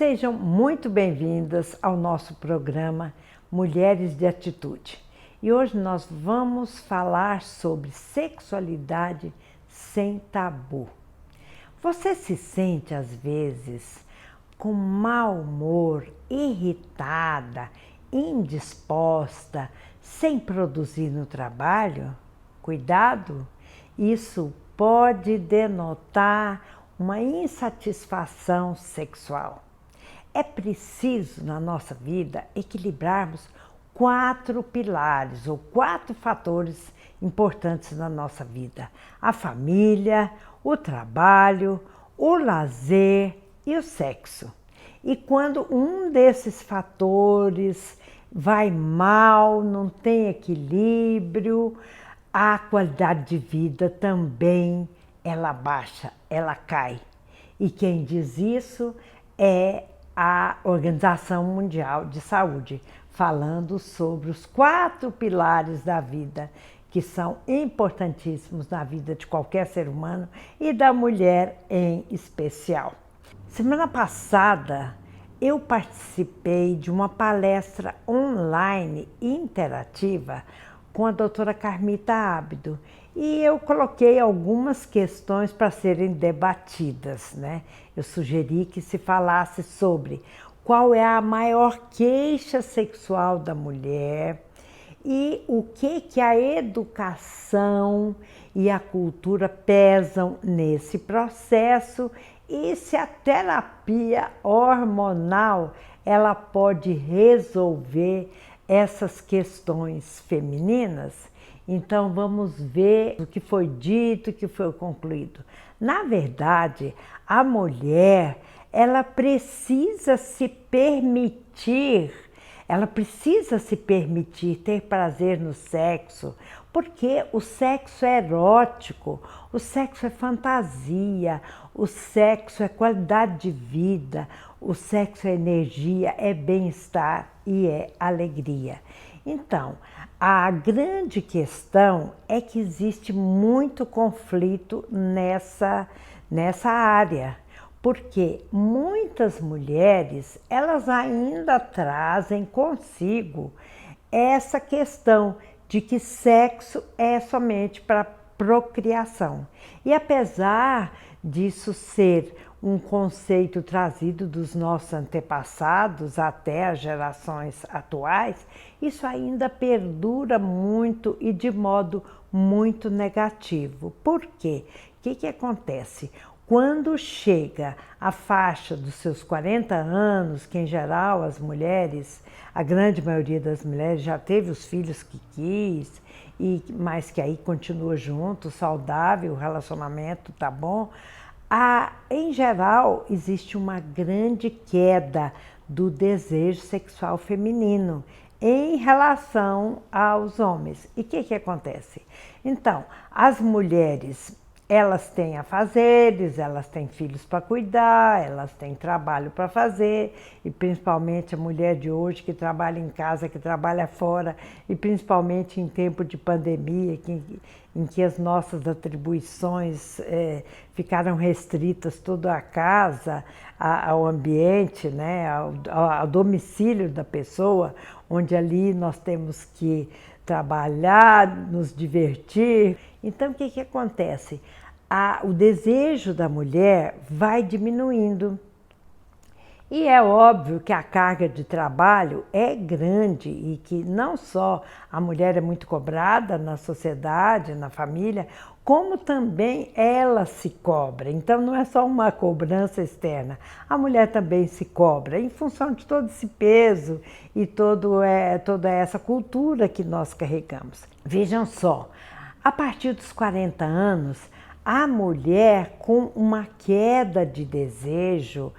Sejam muito bem-vindas ao nosso programa Mulheres de Atitude. E hoje nós vamos falar sobre sexualidade sem tabu. Você se sente às vezes com mau humor, irritada, indisposta, sem produzir no trabalho? Cuidado! Isso pode denotar uma insatisfação sexual. É preciso, na nossa vida, equilibrarmos 4 pilares ou 4 fatores importantes na nossa vida: a família, o trabalho, o lazer e o sexo. E quando um desses fatores vai mal, não tem equilíbrio, a qualidade de vida também ela baixa, ela cai. E quem diz isso é a Organização Mundial de Saúde, falando sobre os 4 pilares da vida, que são importantíssimos na vida de qualquer ser humano e da mulher em especial. Semana passada, eu participei de uma palestra online interativa com a doutora Carmita Ábido e eu coloquei algumas questões para serem debatidas, né? Eu sugeri que se falasse sobre qual é a maior queixa sexual da mulher e o que a educação e a cultura pesam nesse processo e se a terapia hormonal ela pode resolver essas questões femininas. Então vamos ver o que foi dito, o que foi concluído. Na verdade, a mulher, ela precisa se permitir ter prazer no sexo, porque o sexo é erótico, o sexo é fantasia, o sexo é qualidade de vida, o sexo é energia, é bem-estar e é alegria. Então, a grande questão é que existe muito conflito nessa área, porque muitas mulheres, elas ainda trazem consigo essa questão de que sexo é somente para procriação. E apesar disso ser um conceito trazido dos nossos antepassados até as gerações atuais, isso ainda perdura muito e de modo muito negativo. Por quê? O que acontece? Quando chega a faixa dos seus 40 anos, que em geral as mulheres, a grande maioria das mulheres já teve os filhos que quis, mas que aí continua junto, saudável, o relacionamento tá bom, em geral existe uma grande queda do desejo sexual feminino em relação aos homens. E o que acontece? Então, as mulheres, elas têm afazeres, elas têm filhos para cuidar, elas têm trabalho para fazer, e principalmente a mulher de hoje que trabalha em casa, que trabalha fora, e principalmente em tempo de pandemia, em que as nossas atribuições ficaram restritas toda a casa, ao ambiente, né, ao domicílio da pessoa, onde ali nós temos que trabalhar, nos divertir. Então, o que acontece? O desejo da mulher vai diminuindo. E é óbvio que a carga de trabalho é grande e que não só a mulher é muito cobrada na sociedade, na família, como também ela se cobra. Então não é só uma cobrança externa, a mulher também se cobra em função de todo esse peso e toda essa cultura que nós carregamos. Vejam só, a partir dos 40 anos, a mulher com uma queda de desejo,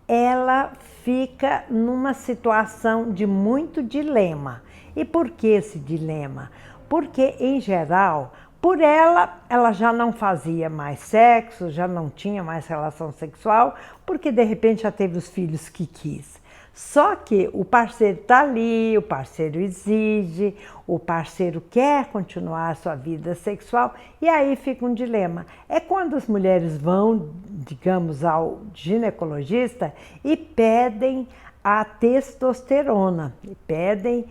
ela fica numa situação de muito dilema. E por que esse dilema? Porque, em geral, por ela já não fazia mais sexo, já não tinha mais relação sexual, porque de repente já teve os filhos que quis. Só que o parceiro está ali, o parceiro exige, o parceiro quer continuar a sua vida sexual e aí fica um dilema. É quando as mulheres vão digamos, ao ginecologista e pedem a testosterona, pedem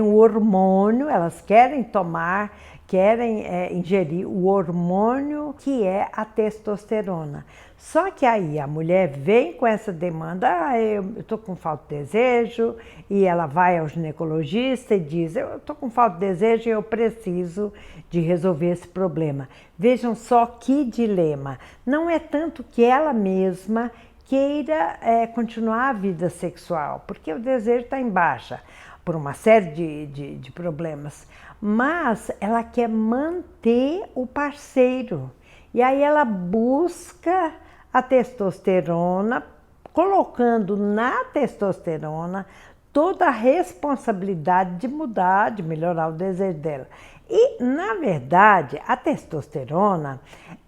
o hormônio, elas querem tomar, querem ingerir o hormônio que é a testosterona. Só que aí a mulher vem com essa demanda, eu estou com falta de desejo, e ela vai ao ginecologista e diz, eu estou com falta de desejo e eu preciso de resolver esse problema. Vejam só que dilema, não é tanto que ela mesma queira continuar a vida sexual, porque o desejo está em baixa, por uma série de problemas, mas ela quer manter o parceiro. E aí ela busca a testosterona, colocando na testosterona toda a responsabilidade de mudar, de melhorar o desejo dela. E, na verdade, a testosterona,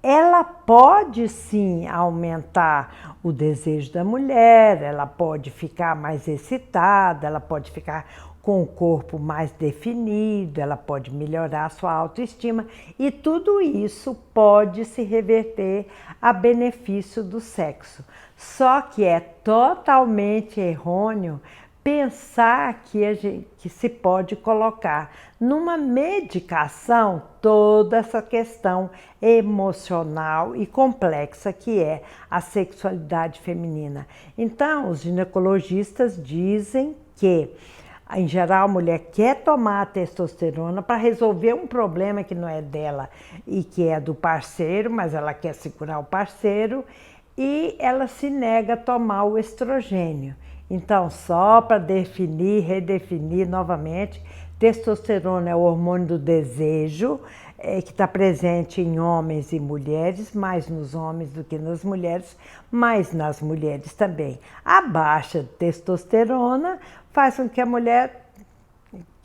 ela pode sim aumentar o desejo da mulher, ela pode ficar mais excitada, ela pode ficar com o corpo mais definido, ela pode melhorar a sua autoestima e tudo isso pode se reverter a benefício do sexo. Só que é totalmente errôneo pensar que se pode colocar numa medicação toda essa questão emocional e complexa que é a sexualidade feminina. Então, os ginecologistas dizem que, em geral, a mulher quer tomar a testosterona para resolver um problema que não é dela e que é do parceiro, mas ela quer segurar o parceiro e ela se nega a tomar o estrogênio. Então, só para redefinir novamente, testosterona é o hormônio do desejo, que está presente em homens e mulheres, mais nos homens do que nas mulheres, mas nas mulheres também. A baixa testosterona faz com que a mulher,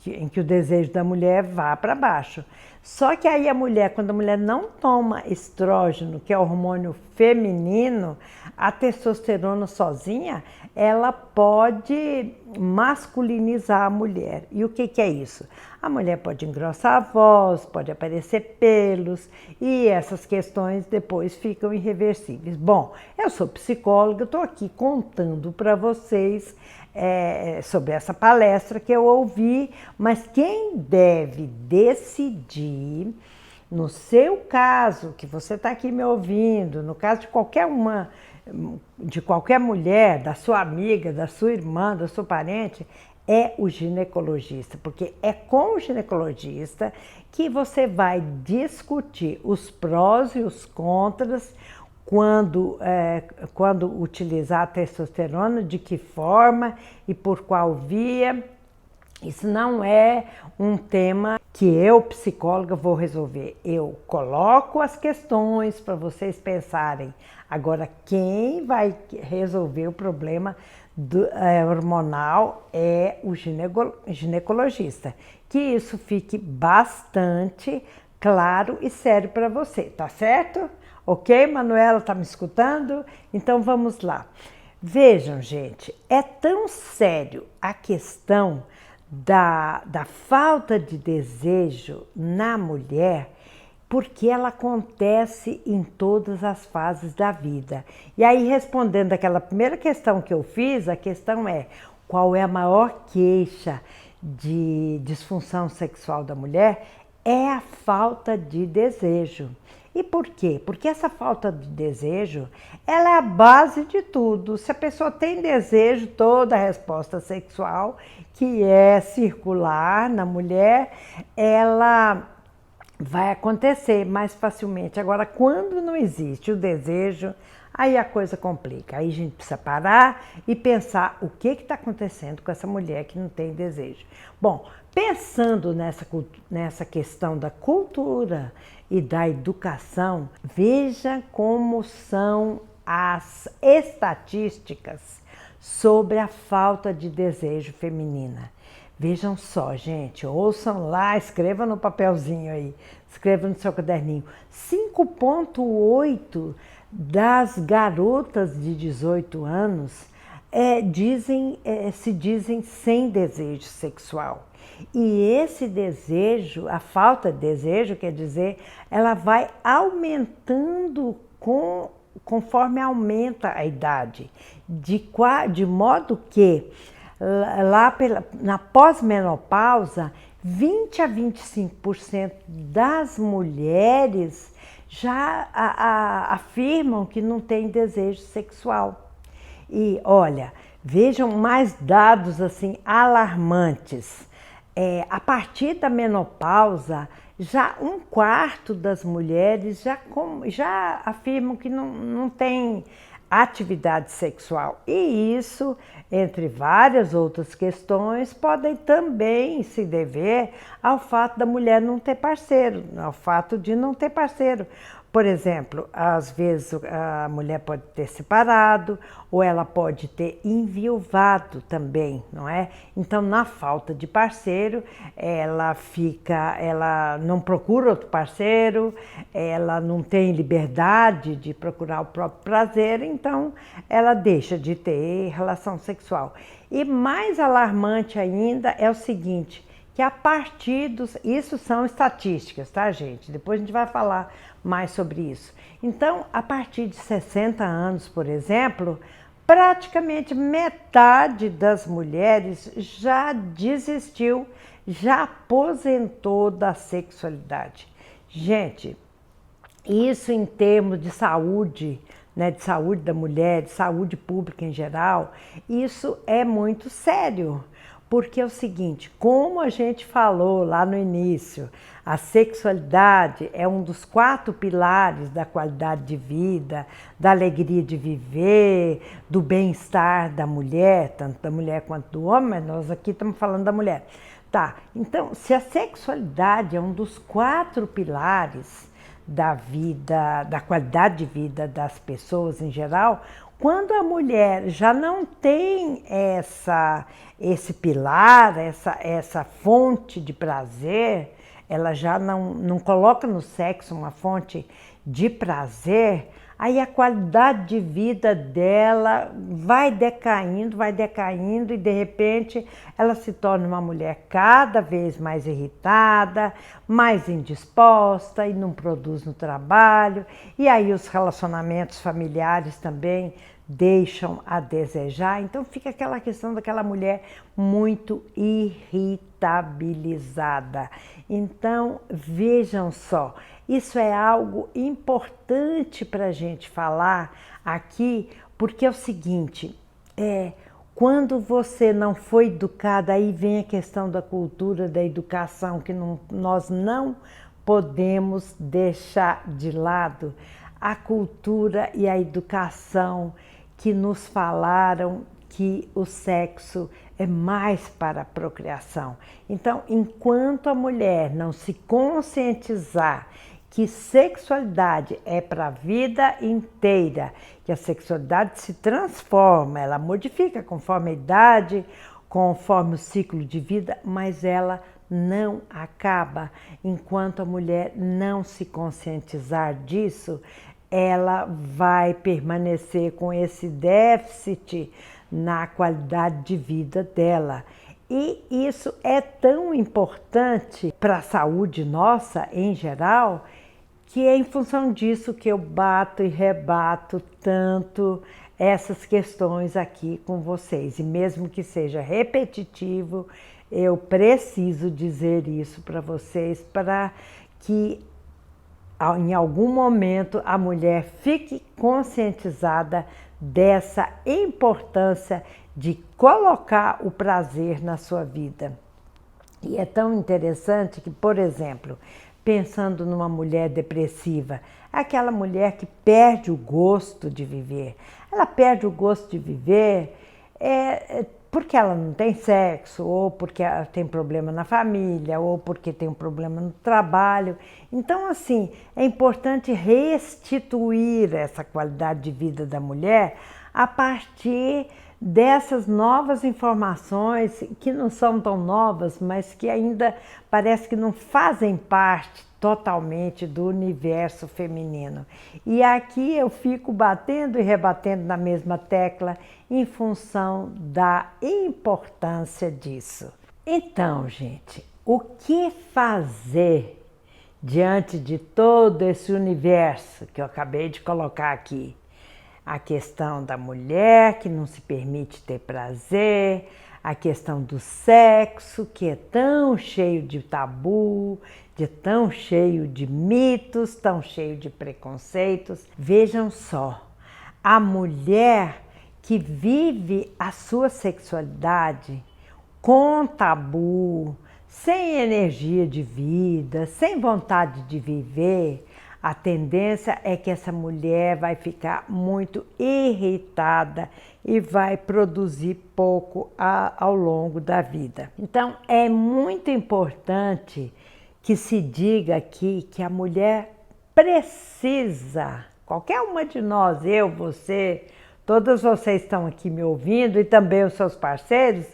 em que o desejo da mulher vá para baixo. Só que aí a mulher, quando a mulher não toma estrógeno, que é o hormônio feminino, a testosterona sozinha, ela pode masculinizar a mulher. E o que é isso? A mulher pode engrossar a voz, pode aparecer pelos e essas questões depois ficam irreversíveis. Bom, eu sou psicóloga, estou aqui contando para vocês sobre essa palestra que eu ouvi, mas quem deve decidir, no seu caso, que você está aqui me ouvindo, no caso de qualquer mulher, da sua amiga, da sua irmã, da sua parente, é o ginecologista, porque é com o ginecologista que você vai discutir os prós e os contras, quando utilizar a testosterona, de que forma e por qual via. Isso não é um tema que eu, psicóloga, vou resolver. Eu coloco as questões para vocês pensarem. Agora, quem vai resolver o problema hormonal é o ginecologista. Que isso fique bastante claro e sério para você, tá certo? Ok, Manuela, tá me escutando? Então vamos lá. Vejam, gente, é tão sério a questão da falta de desejo na mulher, porque ela acontece em todas as fases da vida. E aí, respondendo aquela primeira questão que eu fiz, a questão é: qual é a maior queixa de disfunção sexual da mulher? É a falta de desejo. E por quê? Porque essa falta de desejo, ela é a base de tudo. Se a pessoa tem desejo, toda a resposta sexual, que é circular na mulher, ela vai acontecer mais facilmente. Agora, quando não existe o desejo, aí a coisa complica. Aí a gente precisa parar e pensar o que está acontecendo com essa mulher que não tem desejo. Bom, pensando nessa questão da cultura e da educação, veja como são as estatísticas sobre a falta de desejo feminina. Vejam só, gente, ouçam lá, escreva no papelzinho aí, escreva no seu caderninho. 5,8% das garotas de 18 anos se dizem sem desejo sexual. E esse desejo, a falta de desejo, quer dizer, ela vai aumentando conforme aumenta a idade, de modo que na pós-menopausa, 20 a 25% das mulheres já afirmam que não têm desejo sexual. E olha, vejam mais dados assim alarmantes. A partir da menopausa, já 1/4 das mulheres já afirmam que não tem atividade sexual. E isso, entre várias outras questões, podem também se dever ao fato da mulher não ter parceiro, ao fato de não ter parceiro. Por exemplo, às vezes a mulher pode ter separado ou ela pode ter enviuvado também, não é? Então, na falta de parceiro, ela não procura outro parceiro, ela não tem liberdade de procurar o próprio prazer, então ela deixa de ter relação sexual. E mais alarmante ainda é o seguinte, que a partir isso são estatísticas, tá, gente? Depois a gente vai falar mais sobre isso. Então, a partir de 60 anos, por exemplo, praticamente metade das mulheres já desistiu, já aposentou da sexualidade. Gente, isso em termos de saúde, né, de saúde da mulher, de saúde pública em geral, isso é muito sério. Porque é o seguinte, como a gente falou lá no início, a sexualidade é um dos 4 pilares da qualidade de vida, da alegria de viver, do bem-estar da mulher, tanto da mulher quanto do homem, mas nós aqui estamos falando da mulher. Tá, então, se a sexualidade é um dos 4 pilares da vida, da qualidade de vida das pessoas em geral, quando a mulher já não tem esse pilar, essa fonte de prazer, ela já não coloca no sexo uma fonte de prazer, aí a qualidade de vida dela vai decaindo e de repente ela se torna uma mulher cada vez mais irritada, mais indisposta e não produz no trabalho. E aí os relacionamentos familiares também deixam a desejar. Então fica aquela questão daquela mulher muito irritabilizada. Então vejam só, isso é algo importante para a gente falar aqui, porque é o seguinte, quando você não foi educada, aí vem a questão da cultura, da educação, que nós não podemos deixar de lado a cultura e a educação que nos falaram que o sexo é mais para a procriação. Então, enquanto a mulher não se conscientizar que sexualidade é para a vida inteira, que a sexualidade se transforma, ela modifica conforme a idade, conforme o ciclo de vida, mas ela não acaba. Enquanto a mulher não se conscientizar disso, ela vai permanecer com esse déficit na qualidade de vida dela. E isso é tão importante para a saúde nossa em geral, que é em função disso que eu bato e rebato tanto essas questões aqui com vocês. E mesmo que seja repetitivo, eu preciso dizer isso para vocês, para que em algum momento a mulher fique conscientizada dessa importância de colocar o prazer na sua vida. E é tão interessante que, por exemplo, pensando numa mulher depressiva, aquela mulher que perde o gosto de viver. Ela perde o gosto de viver porque ela não tem sexo, ou porque ela tem problema na família, ou porque tem um problema no trabalho. Então, assim, é importante restituir essa qualidade de vida da mulher a partir dessas novas informações, que não são tão novas, mas que ainda parece que não fazem parte totalmente do universo feminino. E aqui eu fico batendo e rebatendo na mesma tecla em função da importância disso. Então, gente, o que fazer diante de todo esse universo que eu acabei de colocar aqui. A questão da mulher que não se permite ter prazer, a questão do sexo que é tão cheio de tabu, tão cheio de mitos, tão cheio de preconceitos. Vejam só, a mulher que vive a sua sexualidade com tabu, sem energia de vida, sem vontade de viver, a tendência é que essa mulher vai ficar muito irritada e vai produzir pouco ao longo da vida. Então, é muito importante que se diga aqui que a mulher precisa, qualquer uma de nós, eu, você, todas vocês estão aqui me ouvindo e também os seus parceiros,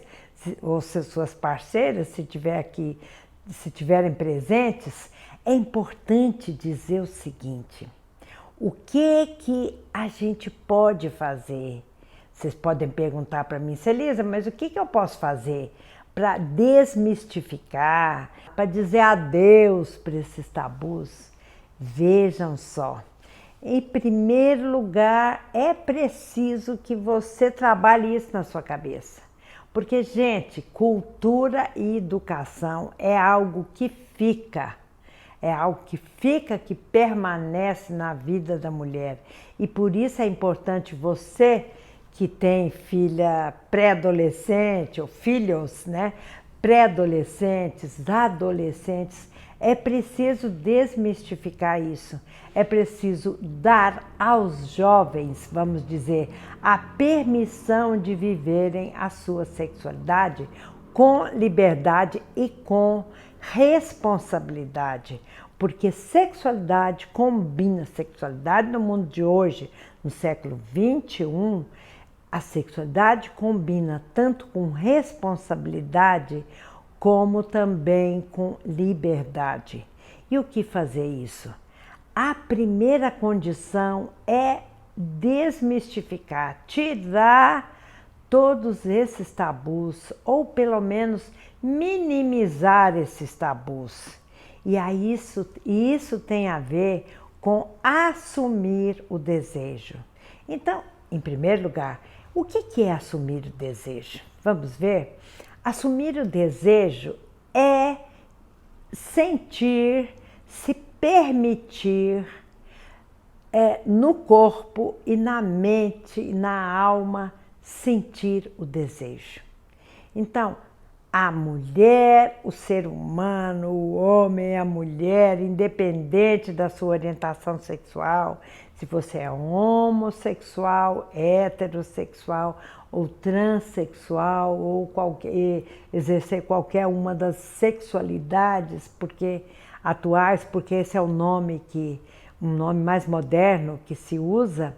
ou suas parceiras, se estiverem presentes, é importante dizer o seguinte: o que a gente pode fazer? Vocês podem perguntar para mim, Celisa, mas o que eu posso fazer para desmistificar, para dizer adeus para esses tabus? Vejam só, em primeiro lugar, é preciso que você trabalhe isso na sua cabeça. Porque, gente, cultura e educação é algo que fica. É algo que fica, que permanece na vida da mulher. E por isso é importante você que tem filha pré-adolescente ou filhos, né, pré-adolescentes, adolescentes, é preciso desmistificar isso. É preciso dar aos jovens, vamos dizer, a permissão de viverem a sua sexualidade com liberdade e com responsabilidade. Porque sexualidade no mundo de hoje, no século 21, a sexualidade combina tanto com responsabilidade como também com liberdade. E o que fazer isso? A primeira condição é desmistificar, tirar todos esses tabus, ou pelo menos minimizar esses tabus. E aí isso tem a ver com assumir o desejo. Então, em primeiro lugar, o que é assumir o desejo? Vamos ver? Assumir o desejo é sentir, se permitir no corpo e na mente e na alma sentir o desejo. Então, a mulher, o ser humano, o homem, a mulher, independente da sua orientação sexual, se você é homossexual, heterossexual ou transexual ou exercer qualquer uma das sexualidades atuais, porque esse é um nome mais moderno que se usa.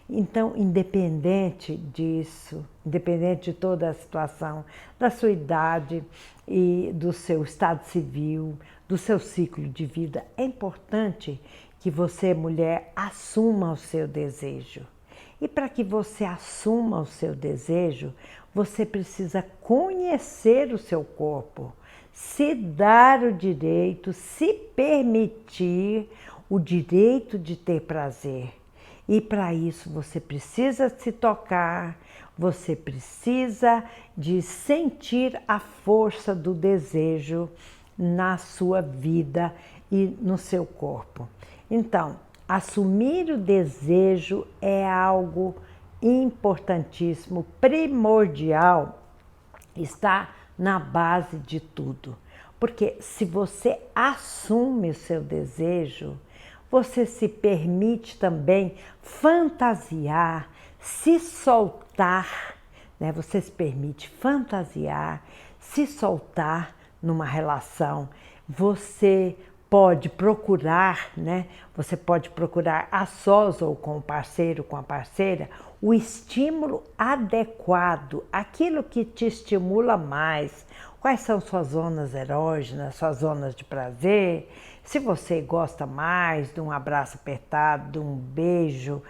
Então, independente disso, independente de toda a situação, da sua idade e do seu estado civil, do seu ciclo de vida, é importante que você, mulher, assuma o seu desejo. E para que você assuma o seu desejo, você precisa conhecer o seu corpo, se dar o direito, se permitir o direito de ter prazer. E para isso você precisa se tocar, você precisa de sentir a força do desejo na sua vida e no seu corpo. Então, assumir o desejo é algo importantíssimo, primordial, está na base de tudo. Porque se você assume o seu desejo, você se permite também fantasiar, se soltar, né? Você se permite fantasiar, se soltar numa relação. Você pode procurar, né? Você pode procurar a sós ou com o parceiro, com a parceira, o estímulo adequado, aquilo que te estimula mais. Quais são suas zonas erógenas, suas zonas de prazer? Se você gosta mais de um abraço apertado, de um beijo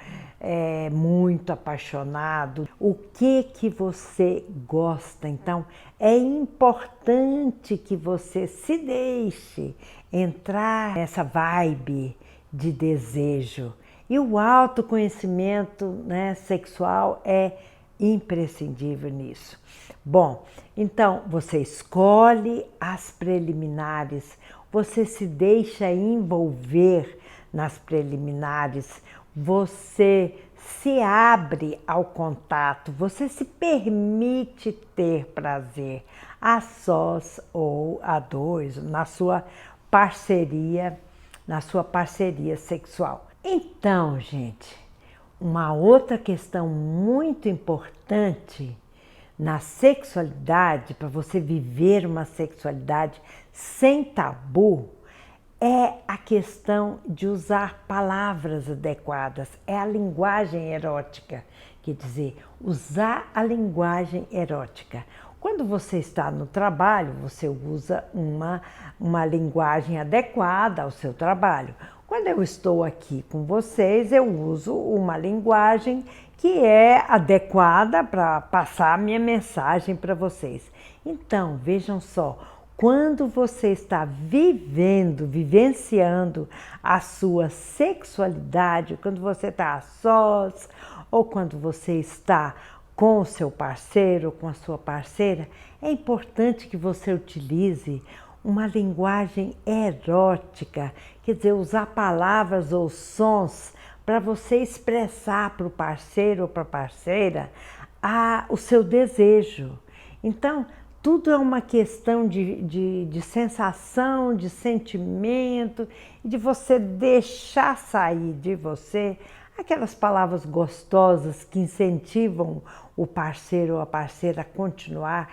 muito apaixonado, o que você gosta? Então, é importante que você se deixe entrar nessa vibe de desejo. E o autoconhecimento, né, sexual é imprescindível nisso. Bom, então você escolhe as preliminares, você se deixa envolver nas preliminares, você se abre ao contato, você se permite ter prazer a sós ou a dois, na sua parceria sexual. Então, gente, uma outra questão muito importante na sexualidade, para você viver uma sexualidade sem tabu, é a questão de usar palavras adequadas, é a linguagem erótica, quer dizer, usar a linguagem erótica. Quando você está no trabalho, você usa uma linguagem adequada ao seu trabalho. Quando eu estou aqui com vocês, eu uso uma linguagem que é adequada para passar a minha mensagem para vocês. Então, vejam só, quando você está vivenciando a sua sexualidade, quando você está a sós, ou quando você está com o seu parceiro ou com a sua parceira, é importante que você utilize uma linguagem erótica, quer dizer, usar palavras ou sons para você expressar para o parceiro ou para a parceira o seu desejo. Então, tudo é uma questão de sensação, de sentimento, de você deixar sair de você aquelas palavras gostosas que incentivam o parceiro ou a parceira a continuar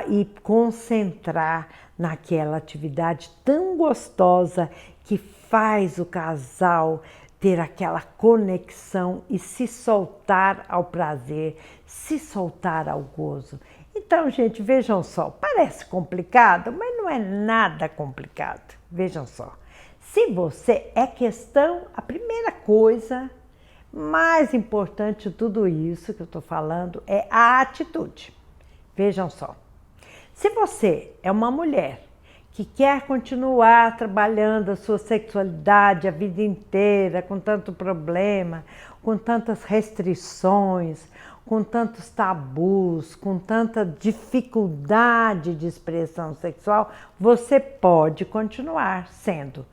e concentrar naquela atividade tão gostosa que faz o casal ter aquela conexão e se soltar ao prazer, se soltar ao gozo. Então, gente, vejam só, parece complicado, mas não é nada complicado. Vejam só, se você a primeira coisa mais importante de tudo isso que eu estou falando é a atitude. Vejam só, se você é uma mulher que quer continuar trabalhando a sua sexualidade a vida inteira, com tanto problema, com tantas restrições, com tantos tabus, com tanta dificuldade de expressão sexual, você pode continuar sendo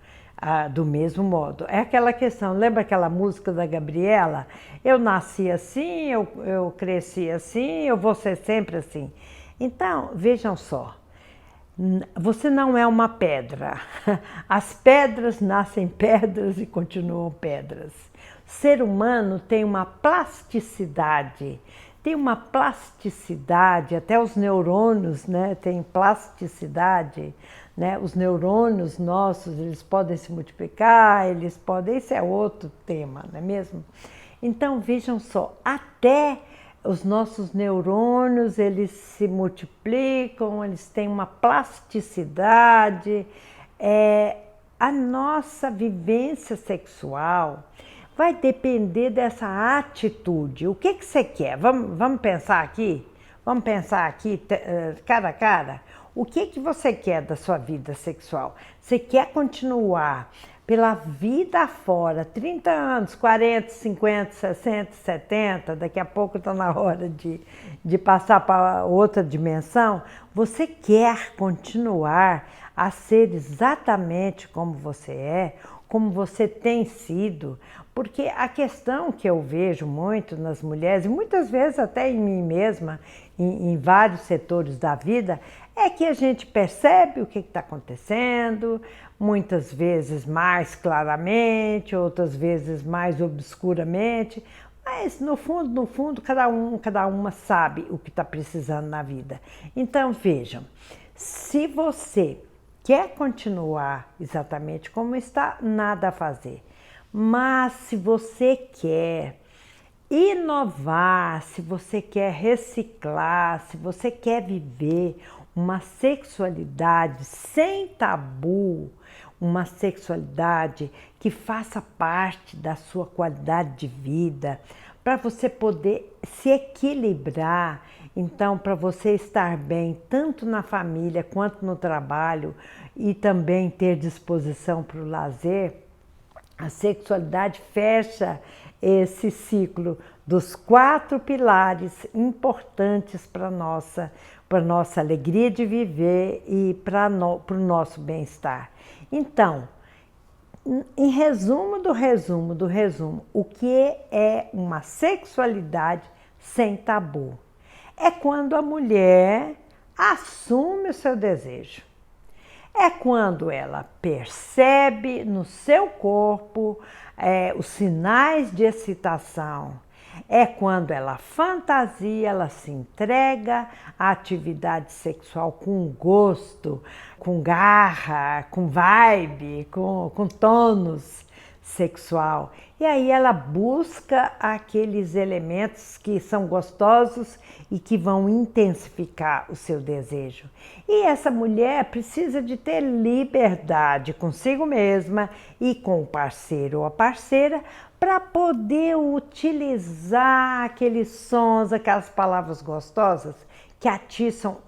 do mesmo modo. É aquela questão, lembra aquela música da Gabriela? Eu nasci assim, eu cresci assim, eu vou ser sempre assim. Então, vejam só, você não é uma pedra. As pedras nascem pedras e continuam pedras. O ser humano tem uma plasticidade, até os neurônios, né, têm plasticidade, né? Os neurônios nossos, eles podem se multiplicar, esse é outro tema, não é mesmo? Então, vejam só, até os nossos neurônios, eles se multiplicam, eles têm uma plasticidade. A nossa vivência sexual vai depender dessa atitude. O que você quer? Vamos pensar aqui? Vamos pensar aqui, cara a cara? O que você quer da sua vida sexual? Você quer continuar pela vida fora, 30 anos, 40, 50, 60, 70, daqui a pouco está na hora de passar para outra dimensão? Você quer continuar a ser exatamente como você é, como você tem sido? Porque a questão que eu vejo muito nas mulheres, e muitas vezes até em mim mesma, em vários setores da vida, é que a gente percebe o que está acontecendo, muitas vezes mais claramente, outras vezes mais obscuramente, mas no fundo, cada uma sabe o que está precisando na vida. Então vejam, se você quer continuar exatamente como está, nada a fazer. Mas se você quer inovar, se você quer reciclar, se você quer viver uma sexualidade sem tabu, uma sexualidade que faça parte da sua qualidade de vida, para você poder se equilibrar, então para você estar bem tanto na família quanto no trabalho e também ter disposição para o lazer, a sexualidade fecha esse ciclo dos 4 pilares importantes para nossa alegria de viver e para o nosso bem-estar. Então, em resumo do resumo do resumo, o que é uma sexualidade sem tabu? É quando a mulher assume o seu desejo. É quando ela percebe no seu corpo os sinais de excitação. É quando ela fantasia, ela se entrega à atividade sexual com gosto, com garra, com vibe, com tônus sexual. E aí ela busca aqueles elementos que são gostosos e que vão intensificar o seu desejo. E essa mulher precisa de ter liberdade consigo mesma e com o parceiro ou a parceira para poder utilizar aqueles sons, aquelas palavras gostosas que atiçam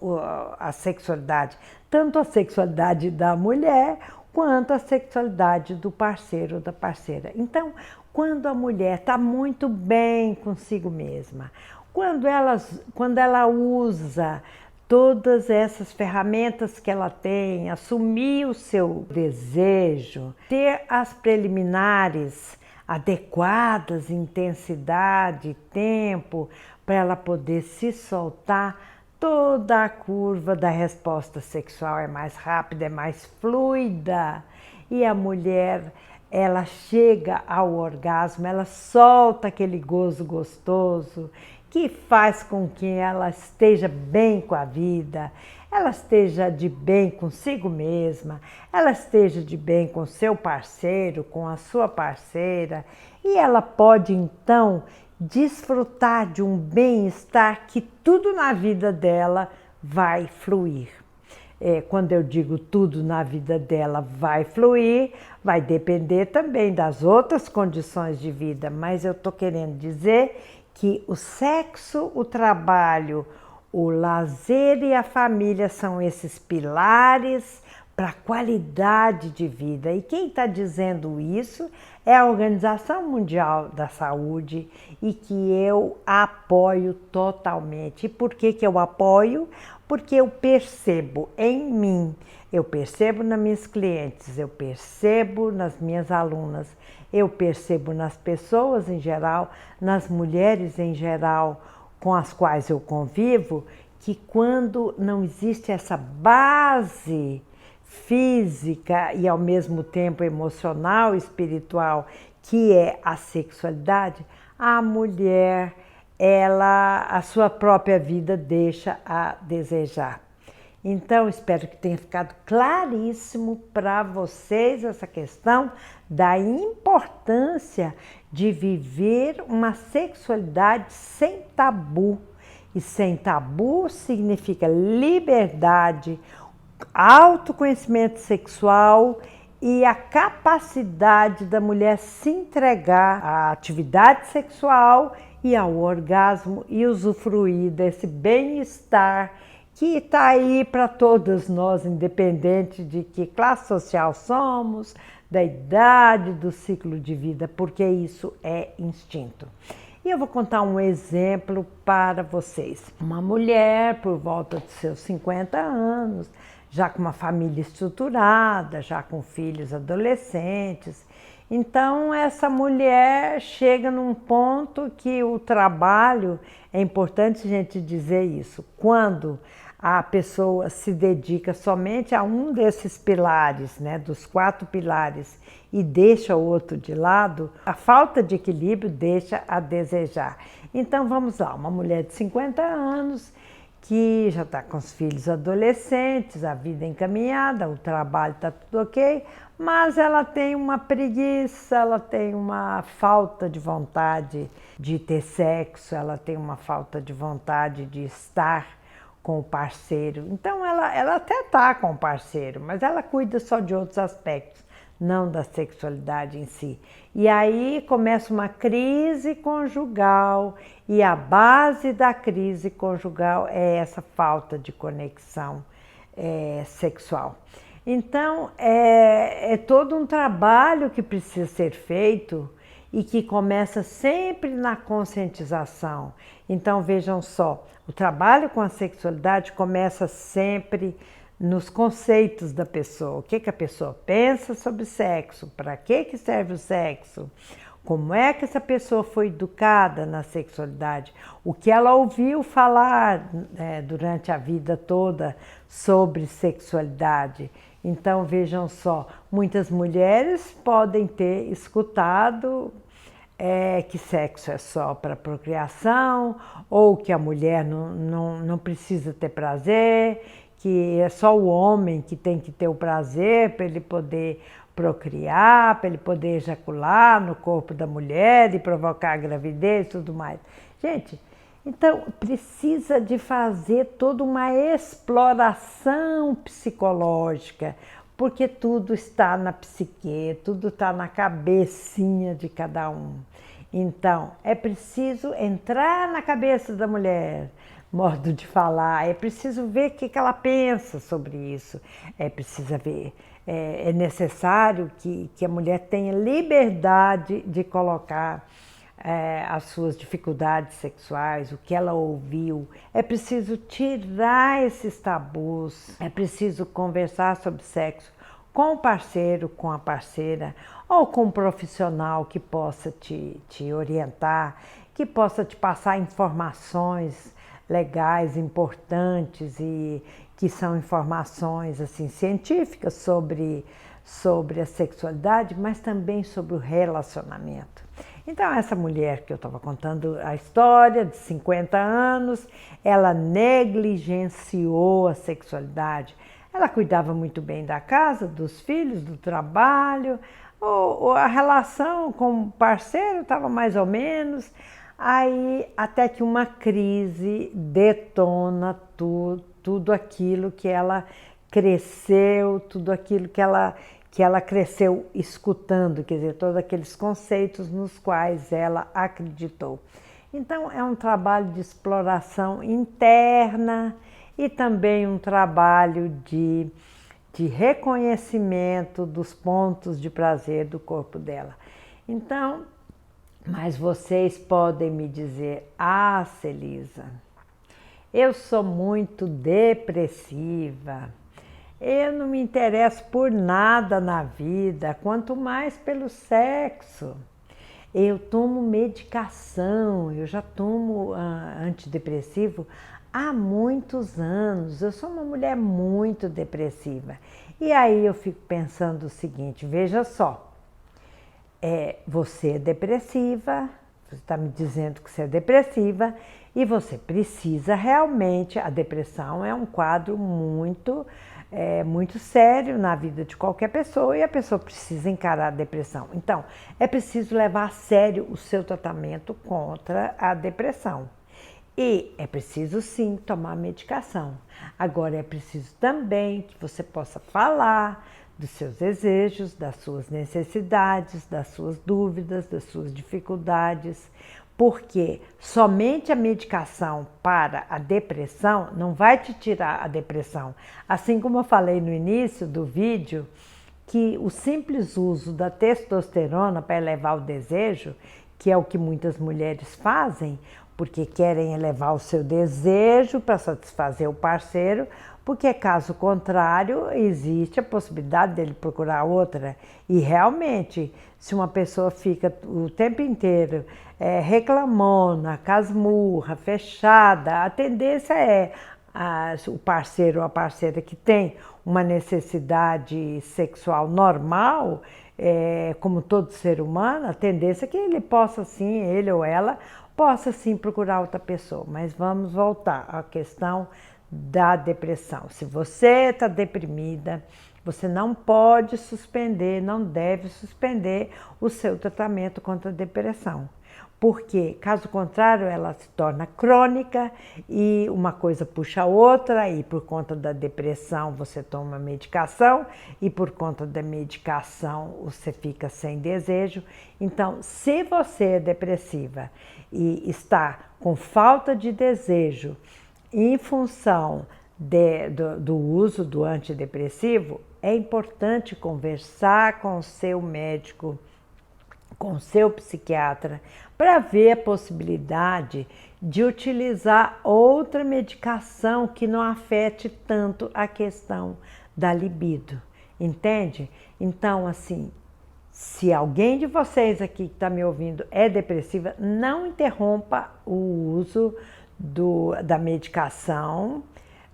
a sexualidade, tanto a sexualidade da mulher quanto a sexualidade do parceiro ou da parceira. Então, quando a mulher está muito bem consigo mesma, quando ela usa todas essas ferramentas que ela tem, assumir o seu desejo, ter as preliminares adequadas, intensidade, tempo, para ela poder se soltar, toda a curva da resposta sexual é mais rápida, é mais fluida e a mulher, ela chega ao orgasmo, ela solta aquele gozo gostoso que faz com que ela esteja bem com a vida, ela esteja de bem consigo mesma, ela esteja de bem com seu parceiro, com a sua parceira e ela pode então desfrutar de um bem-estar que tudo na vida dela vai fluir. Quando eu digo tudo na vida dela vai fluir, vai depender também das outras condições de vida, mas eu estou querendo dizer que o sexo, o trabalho, o lazer e a família são esses pilares para a qualidade de vida. E quem está dizendo isso é a Organização Mundial da Saúde e que eu apoio totalmente. E por que eu apoio? Porque eu percebo em mim, eu percebo nas minhas clientes, eu percebo nas minhas alunas, eu percebo nas pessoas em geral, nas mulheres em geral com as quais eu convivo, que quando não existe essa base física e ao mesmo tempo emocional, espiritual, que é a sexualidade, a mulher, a sua própria vida deixa a desejar. Então, espero que tenha ficado claríssimo para vocês essa questão da importância de viver uma sexualidade sem tabu. E sem tabu significa liberdade, autoconhecimento sexual e a capacidade da mulher se entregar à atividade sexual e ao orgasmo e usufruir desse bem-estar que está aí para todas nós, independente de que classe social somos, da idade, do ciclo de vida, porque isso é instinto. E eu vou contar um exemplo para vocês. Uma mulher por volta dos seus 50 anos, já com uma família estruturada, já com filhos adolescentes. Então, essa mulher chega num ponto que o trabalho, é importante a gente dizer isso, quando a pessoa se dedica somente a um desses pilares, né, dos 4 pilares, e deixa o outro de lado, a falta de equilíbrio deixa a desejar. Então, vamos lá, uma mulher de 50 anos que já está com os filhos adolescentes, a vida encaminhada, o trabalho está tudo ok, mas ela tem uma preguiça, ela tem uma falta de vontade de ter sexo, ela tem uma falta de vontade de estar com o parceiro. Então ela até está com o parceiro, mas ela cuida só de outros aspectos, não da sexualidade em si. E aí começa uma crise conjugal, e a base da crise conjugal é essa falta de conexão sexual. Então é todo um trabalho que precisa ser feito e que começa sempre na conscientização. Então vejam só, o trabalho com a sexualidade começa sempre nos conceitos da pessoa. O que a pessoa pensa sobre sexo, para que serve o sexo, como é que essa pessoa foi educada na sexualidade, o que ela ouviu falar durante a vida toda sobre sexualidade. Então vejam só, muitas mulheres podem ter escutado que sexo é só para procriação, ou que a mulher não precisa ter prazer, que é só o homem que tem que ter o prazer para ele poder procriar, para ele poder ejacular no corpo da mulher e provocar a gravidez e tudo mais. Gente, então precisa de fazer toda uma exploração psicológica, porque tudo está na psique, tudo está na cabecinha de cada um. Então, é preciso entrar na cabeça da mulher, modo de falar, é preciso ver o que ela pensa sobre isso, é preciso ver, é necessário que a mulher tenha liberdade de colocar as suas dificuldades sexuais, o que ela ouviu. É preciso tirar esses tabus, é preciso conversar sobre sexo com o parceiro, com a parceira, ou com um profissional que possa te orientar, que possa te passar informações legais, importantes e que são informações assim, científicas sobre a sexualidade, mas também sobre o relacionamento. Então essa mulher que eu estava contando a história, de 50 anos, ela negligenciou a sexualidade. Ela cuidava muito bem da casa, dos filhos, do trabalho, a relação com o parceiro estava mais ou menos. Aí até que uma crise detona tudo aquilo que ela cresceu, tudo aquilo que ela cresceu escutando, quer dizer, todos aqueles conceitos nos quais ela acreditou. Então é um trabalho de exploração interna e também um trabalho de reconhecimento dos pontos de prazer do corpo dela. Então, mas vocês podem me dizer, Celisa, eu sou muito depressiva, eu não me interesso por nada na vida, quanto mais pelo sexo. Eu tomo medicação, eu já tomo antidepressivo há muitos anos, eu sou uma mulher muito depressiva. E aí eu fico pensando o seguinte, veja só, você é depressiva, você está me dizendo que você é depressiva e você precisa realmente, a depressão é um quadro muito sério na vida de qualquer pessoa e a pessoa precisa encarar a depressão. Então, é preciso levar a sério o seu tratamento contra a depressão. E é preciso sim tomar medicação. Agora é preciso também que você possa falar dos seus desejos, das suas necessidades, das suas dúvidas, das suas dificuldades, porque somente a medicação para a depressão não vai te tirar a depressão. Assim como eu falei no início do vídeo, que o simples uso da testosterona para elevar o desejo, que é o que muitas mulheres fazem, porque querem elevar o seu desejo para satisfazer o parceiro, porque caso contrário, existe a possibilidade dele procurar outra. E realmente, se uma pessoa fica o tempo inteiro reclamona, casmurra, fechada, a tendência é o parceiro ou a parceira que tem uma necessidade sexual normal, como todo ser humano, a tendência é que ele possa sim, ele ou ela, possa sim procurar outra pessoa. Mas vamos voltar à questão da depressão. Se você está deprimida, você não pode suspender, não deve suspender o seu tratamento contra a depressão. Porque, caso contrário, ela se torna crônica e uma coisa puxa a outra, e por conta da depressão você toma medicação, e por conta da medicação você fica sem desejo. Então, se você é depressiva e está com falta de desejo em função do uso do antidepressivo, é importante conversar com o seu médico, com o seu psiquiatra, para ver a possibilidade de utilizar outra medicação que não afete tanto a questão da libido, entende? Então, assim, se alguém de vocês aqui que está me ouvindo é depressiva, não interrompa o uso da medicação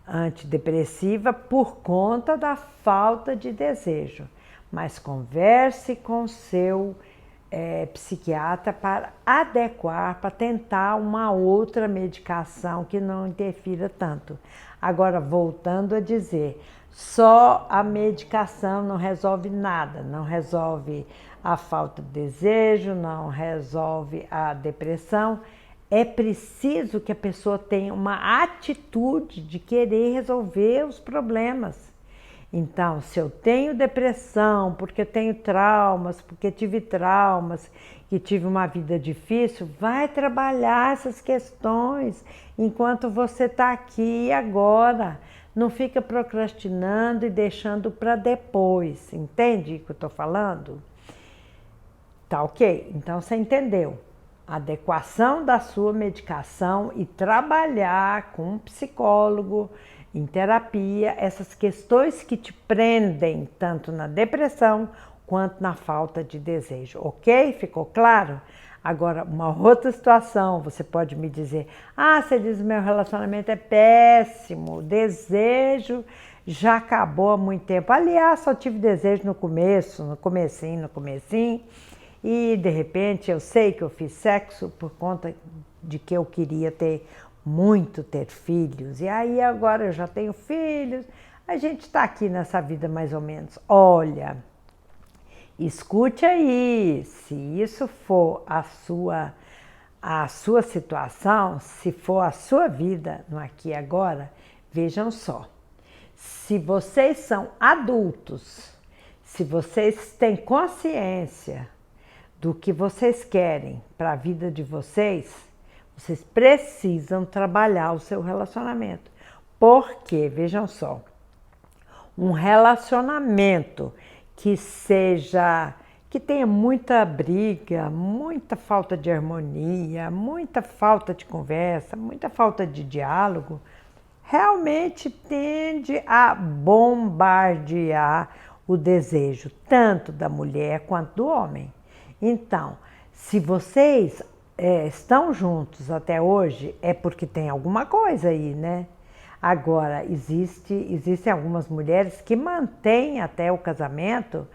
antidepressiva por conta da falta de desejo, mas converse com seu psiquiatra para adequar, para tentar uma outra medicação que não interfira tanto. Agora, voltando a dizer, só a medicação não resolve nada, não resolve a falta de desejo, não resolve a depressão. É preciso que a pessoa tenha uma atitude de querer resolver os problemas. Então, se eu tenho depressão, porque eu tenho traumas, porque tive traumas, que tive uma vida difícil, vai trabalhar essas questões enquanto você está aqui e agora. Não fica procrastinando e deixando para depois. Entende o que eu estou falando? Tá ok? Então, você entendeu. Adequação da sua medicação e trabalhar com um psicólogo, em terapia, essas questões que te prendem tanto na depressão quanto na falta de desejo, ok? Ficou claro? Agora, uma outra situação, você pode me dizer, você diz meu relacionamento é péssimo, o desejo já acabou há muito tempo. Aliás, só tive desejo no começo, no comecinho, e de repente eu sei que eu fiz sexo por conta de que eu queria ter filhos, e aí agora eu já tenho filhos, a gente está aqui nessa vida mais ou menos. Olha, escute aí, se isso for a sua situação, se for a sua vida no aqui e agora, vejam só, se vocês são adultos, se vocês têm consciência do que vocês querem para a vida de vocês precisam trabalhar o seu relacionamento. Porque, vejam só, um relacionamento que tenha muita briga, muita falta de harmonia, muita falta de conversa, muita falta de diálogo, realmente tende a bombardear o desejo, tanto da mulher quanto do homem. Então, se vocês estão juntos até hoje, é porque tem alguma coisa aí, né? Agora, existem algumas mulheres que mantêm até o casamento,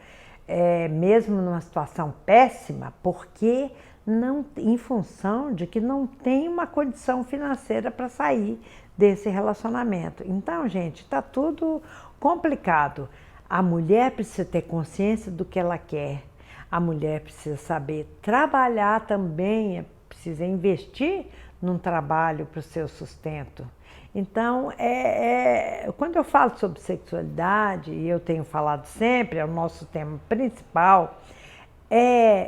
mesmo numa situação péssima, porque não, em função de que não tem uma condição financeira para sair desse relacionamento. Então, gente, está tudo complicado. A mulher precisa ter consciência do que ela quer. A mulher precisa saber trabalhar também, precisa investir num trabalho para o seu sustento. Então, quando eu falo sobre sexualidade, e eu tenho falado sempre, é o nosso tema principal,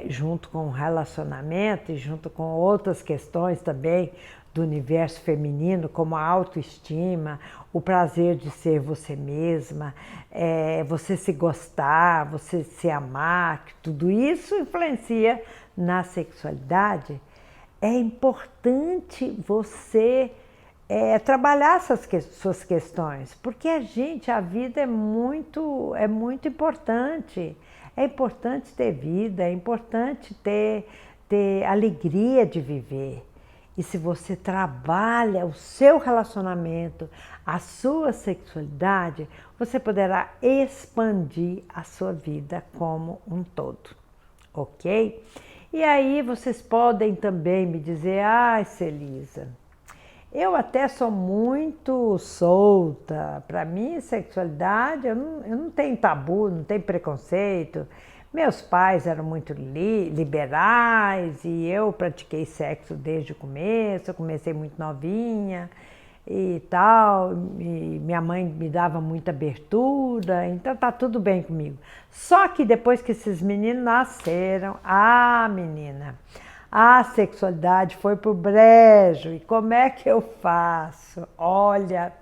junto com o relacionamento e junto com outras questões também do universo feminino, como a autoestima, o prazer de ser você mesma, você se gostar, você se amar, que tudo isso influencia na sexualidade. É importante você trabalhar essas suas questões, porque a vida é muito importante. É importante ter vida, é importante ter alegria de viver. E se você trabalha o seu relacionamento, a sua sexualidade, você poderá expandir a sua vida como um todo, ok? E aí vocês podem também me dizer, ai, Celisa, eu até sou muito solta, para mim sexualidade, eu não tenho tabu, não tenho preconceito. Meus pais eram muito liberais e eu pratiquei sexo desde o começo, eu comecei muito novinha e tal, e minha mãe me dava muita abertura, então tá tudo bem comigo. Só que depois que esses meninos nasceram, menina, a sexualidade foi pro brejo. E como é que eu faço? Olha,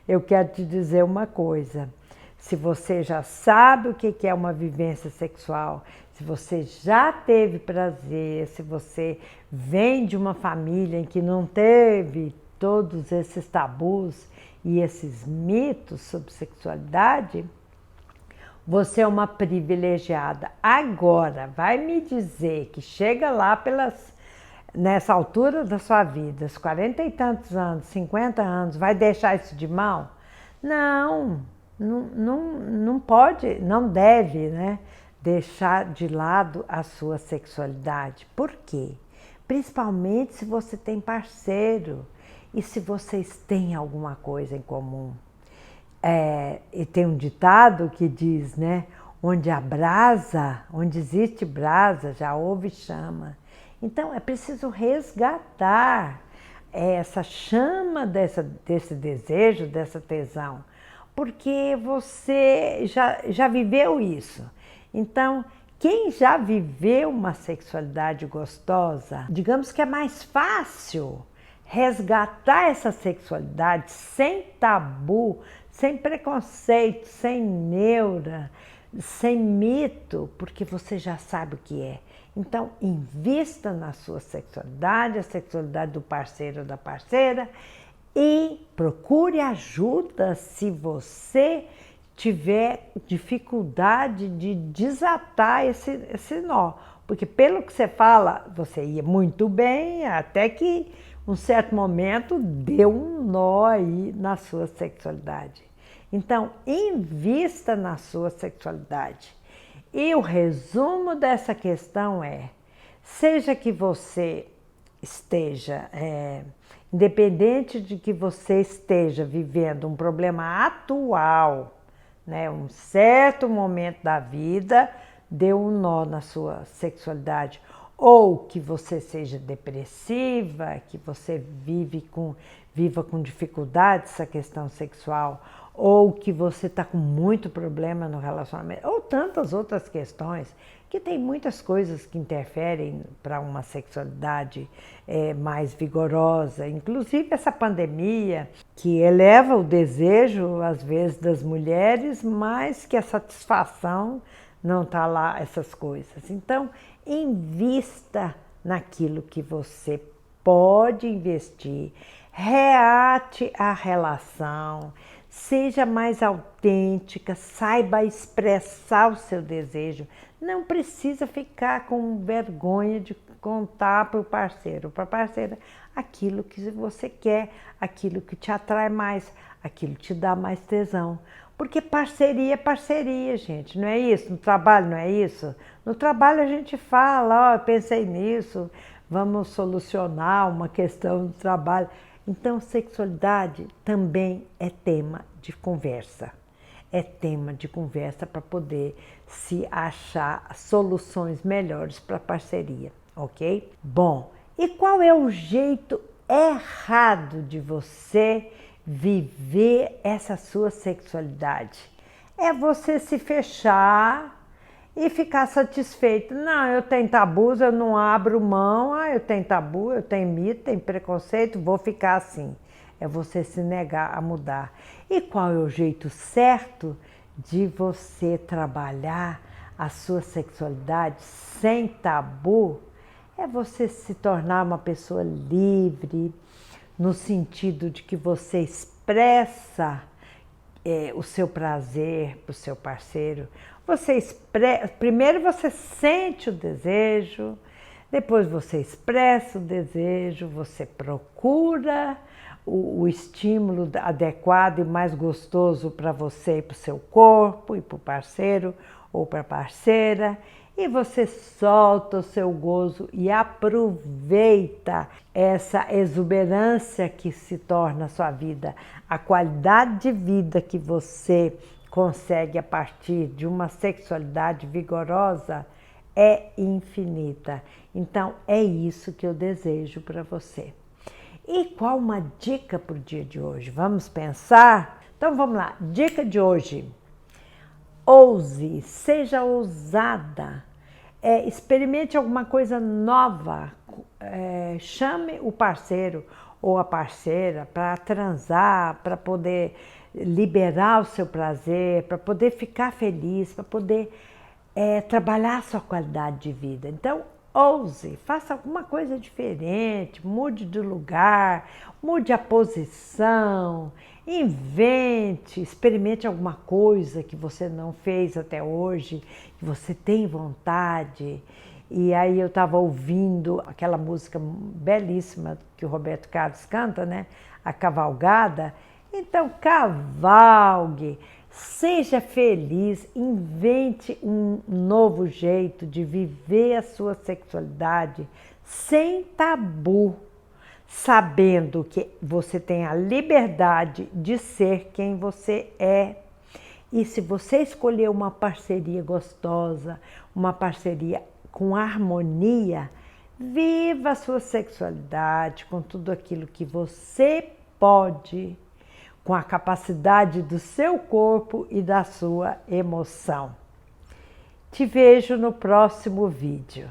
eu quero te dizer uma coisa. Se você já sabe o que é uma vivência sexual, se você já teve prazer, se você vem de uma família em que não teve todos esses tabus e esses mitos sobre sexualidade, você é uma privilegiada. Agora, vai me dizer que chega lá nessa altura da sua vida, os 40 e tantos anos, 50 anos, vai deixar isso de mão? Não, não pode, não deve, né, deixar de lado a sua sexualidade. Por quê? Principalmente se você tem parceiro e se vocês têm alguma coisa em comum. E tem um ditado que diz, né? Onde há brasa, onde existe brasa, já houve chama. Então é preciso resgatar essa chama desse desejo, dessa tesão, porque você já viveu isso. Então, quem já viveu uma sexualidade gostosa, digamos que é mais fácil resgatar essa sexualidade sem tabu, sem preconceito, sem neura, sem mito, porque você já sabe o que é. Então, invista na sua sexualidade, a sexualidade do parceiro ou da parceira, e procure ajuda se você tiver dificuldade de desatar esse nó. Porque pelo que você fala, você ia muito bem, até que um certo momento deu um nó aí na sua sexualidade. Então, invista na sua sexualidade. E o resumo dessa questão é, seja que você esteja, independente de que você esteja vivendo um problema atual, né, um certo momento da vida, deu um nó na sua sexualidade, ou que você seja depressiva, que você viva com dificuldade essa questão sexual, ou que você está com muito problema no relacionamento, ou tantas outras questões, que tem muitas coisas que interferem para uma sexualidade mais vigorosa, inclusive essa pandemia que eleva o desejo, às vezes, das mulheres, mas que a satisfação não está lá, essas coisas. Então, invista naquilo que você pode investir, reate a relação, seja mais autêntica, saiba expressar o seu desejo. Não precisa ficar com vergonha de contar para o parceiro, para a parceira, aquilo que você quer, aquilo que te atrai mais, aquilo que te dá mais tesão. Porque parceria é parceria, gente, não é isso? No trabalho não é isso? No trabalho a gente fala, eu pensei nisso, vamos solucionar uma questão do trabalho. Então, sexualidade também é tema de conversa. É tema de conversa para poder se achar soluções melhores para a parceria, ok? Bom, e qual é o jeito errado de você viver essa sua sexualidade? É você se fechar e ficar satisfeito. Não, eu tenho tabus, eu não abro mão, eu tenho tabu, eu tenho mito, tenho preconceito, vou ficar assim. É você se negar a mudar. E qual é o jeito certo de você trabalhar a sua sexualidade sem tabu? É você se tornar uma pessoa livre, no sentido de que você expressa o seu prazer para o seu parceiro. Primeiro você sente o desejo, depois você expressa o desejo, você procura o estímulo adequado e mais gostoso para você e para o seu corpo, e para o parceiro ou para a parceira. e você solta o seu gozo e aproveita essa exuberância que se torna a sua vida, a qualidade de vida que você consegue a partir de uma sexualidade vigorosa é infinita. Então é isso que eu desejo para você. E qual uma dica para o dia de hoje? Vamos pensar? Então vamos lá, dica de hoje. Ouse, seja ousada, experimente alguma coisa nova, chame o parceiro ou a parceira para transar, para poder liberar o seu prazer, para poder ficar feliz, para poder trabalhar a sua qualidade de vida. Então, ouse, faça alguma coisa diferente, mude de lugar, mude a posição, invente, experimente alguma coisa que você não fez até hoje, que você tem vontade. E aí eu estava ouvindo aquela música belíssima que o Roberto Carlos canta, né? A Cavalgada. Então, cavalgue, seja feliz, invente um novo jeito de viver a sua sexualidade sem tabu, sabendo que você tem a liberdade de ser quem você é. E se você escolher uma parceria gostosa, uma parceria com harmonia, viva a sua sexualidade com tudo aquilo que você pode, com a capacidade do seu corpo e da sua emoção. Te vejo no próximo vídeo.